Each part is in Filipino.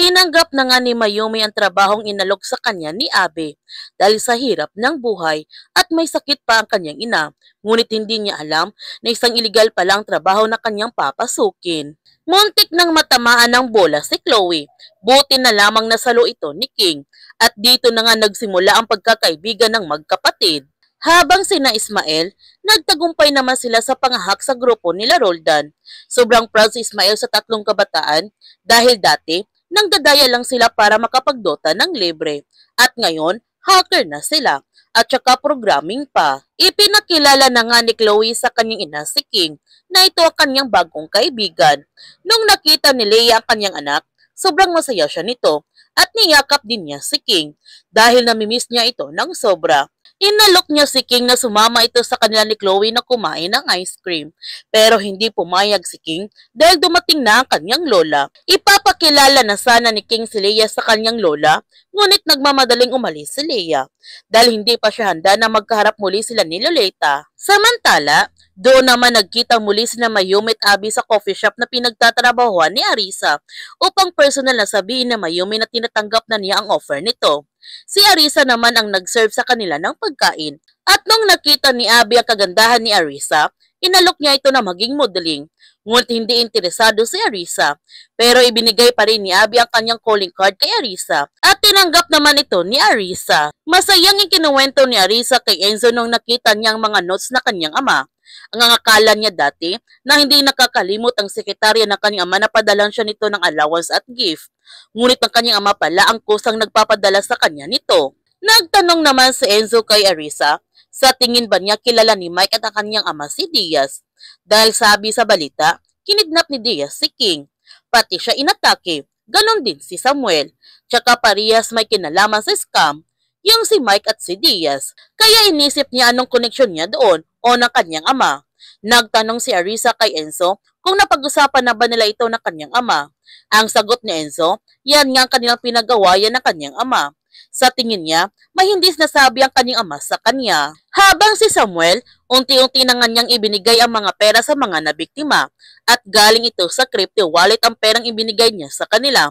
Tinanggap na nga ni Mayumi ang trabahong inalok sa kanya ni Abe dahil sa hirap ng buhay at may sakit pa ang kanyang ina. Ngunit hindi niya alam na isang iligal palang trabaho na kanyang papasukin. Muntik nang matamaan ng bola si Chloe. Buti na lamang nasalo ito ni King at dito na nga nagsimula ang pagkakaibigan ng magkapatid. Habang sina Ismael, nagtagumpay naman sila sa pangahak sa grupo nila Roldan. Sobrang proud si Ismael sa tatlong kabataan dahil dati nangdadaya lang sila para makapagdota ng libre. At ngayon, hacker na sila at saka programming pa. Ipinakilala na nga ni Chloe sa kanyang ina si King na ito ang kanyang bagong kaibigan. Nung nakita ni Leia ang kanyang anak, sobrang masaya siya nito at niyakap din niya si King dahil namimiss niya ito ng sobra. Inalok niya si King na sumama ito sa kanila ni Chloe na kumain ng ice cream. Pero hindi pumayag si King dahil dumating na ang kanyang lola. Ipapakilala na sana ni King si Leia sa kanyang lola, ngunit nagmamadaling umalis si Leia dahil hindi pa siya handa na magkaharap muli sila ni Loleta. Samantala, doon naman nagkita muli sina Mayumi at Abby sa coffee shop na pinagtatrabahuan ni Arisa upang personal na sabihin na Mayumi na tinatanggap na niya ang offer nito. Si Arisa naman ang nag-serve sa kanila ng pagkain. At nung nakita ni Abby ang kagandahan ni Arisa, inalok niya ito na maging modeling. Ngunit hindi interesado si Arisa. Pero ibinigay pa rin ni Abby ang kanyang calling card kay Arisa. At tinanggap naman ito ni Arisa. Masayang ikinuwento ni Arisa kay Enzo nung nakita niya ang mga notes na kanyang ama. Ang akala niya dati na hindi nakakalimot ang sekretarya ng kanyang ama na padalan siya nito ng allowance at gift. Ngunit ang kanyang ama pala ang kusang nagpapadala sa kanya nito. Nagtanong naman si Enzo kay Arisa, sa tingin ba niya kilala ni Mike at ang kanyang ama si Diaz? Dahil sabi sa balita, kinidnap ni Diaz si King. Pati siya inatake. Ganon din si Samuel. Tsaka parehas may kinalaman sa scam, yung si Mike at si Diaz. Kaya inisip niya anong koneksyon niya doon o ng kanyang ama. Nagtanong si Arisa kay Enzo kung napag-usapan na ba nila ito ng kanyang ama. Ang sagot ni Enzo, yan nga ang kanilang pinagawayan ng kanyang ama. Sa tingin niya, may hindi nasabi ang kanyang ama sa kanya. Habang si Samuel, unti-unti na nga niyang ibinigay ang mga pera sa mga nabiktima at galing ito sa crypto wallet ang perang ibinigay niya sa kanila.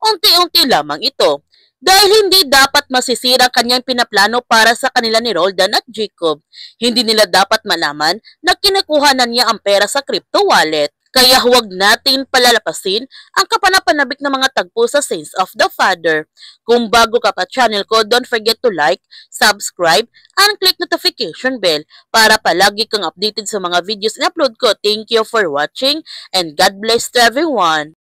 Unti-unti lamang ito. Dahil hindi dapat masisira kanyang pinaplano para sa kanila ni Roldan at Jacob. Hindi nila dapat malaman na kinukuhanan niya ang pera sa crypto wallet. Kaya huwag natin palalapasin ang kapanapanabik na mga tagpo sa Saints of the Father. Kung bago ka pa channel ko, don't forget to like, subscribe, and click notification bell para palagi kang updated sa mga videos na upload ko. Thank you for watching and God bless to everyone.